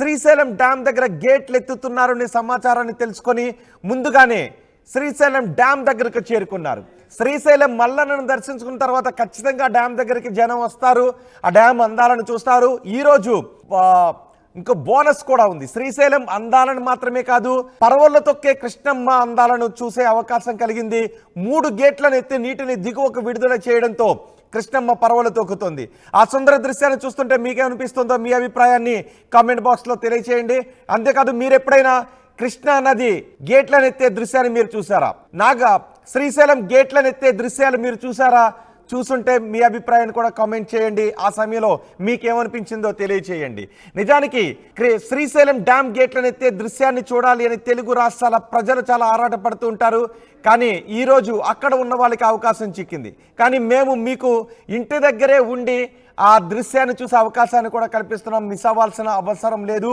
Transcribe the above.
Srisailam dam దగ్గర గేట్లు ఎత్తుతున్నారనే సమాచారాన్ని తెలుసుకొని ముందుగానే శ్రీశైలం డ్యామ్ దగ్గరకు చేరుకున్నారు. శ్రీశైలం మల్లన్నను దర్శించుకున్న తర్వాత ఖచ్చితంగా డ్యామ్ దగ్గరికి జనం వస్తారు, ఆ డ్యామ్ అందాలను చూస్తారు. ఈరోజు ఇంకో బోనస్ కూడా ఉంది. శ్రీశైలం అందాలను మాత్రమే కాదు, పరవళ్ల తొక్కే కృష్ణమ్మ అందాలను చూసే అవకాశం కలిగింది. 3 గేట్లను ఎత్తి నీటిని దిగువకు విడుదల చేయడంతో కృష్ణమ్మ పరవలు తొక్కుతుంది. ఆ సుందర దృశ్యాన్ని చూస్తుంటే మీకేమనిపిస్తుందో మీ అభిప్రాయాన్ని కామెంట్ బాక్స్లో తెలియచేయండి. అంతేకాదు, మీరు ఎప్పుడైనా కృష్ణా నది గేట్లను ఎత్తే దృశ్యాన్ని మీరు చూసారా? శ్రీశైలం గేట్లను ఎత్తే దృశ్యాలు మీరు చూసారా? చూసుంటే మీ అభిప్రాయాన్ని కూడా కామెంట్ చేయండి. ఆ సమయంలో మీకేమనిపించిందో తెలియచేయండి. నిజానికి శ్రీశైలం డ్యామ్ గేట్లను ఎత్తే దృశ్యాన్ని చూడాలి అని తెలుగు రాష్ట్రాల ప్రజలు చాలా ఆరాటపడుతూ ఉంటారు. కానీ ఈరోజు అక్కడ ఉన్న వాళ్ళకి అవకాశం చిక్కింది. కానీ మేము మీకు ఇంటి దగ్గరే ఉండి ఆ దృశ్యాన్ని చూసే అవకాశాన్ని కూడా కల్పిస్తున్నాం. మిస్ అవ్వాల్సిన అవసరం లేదు.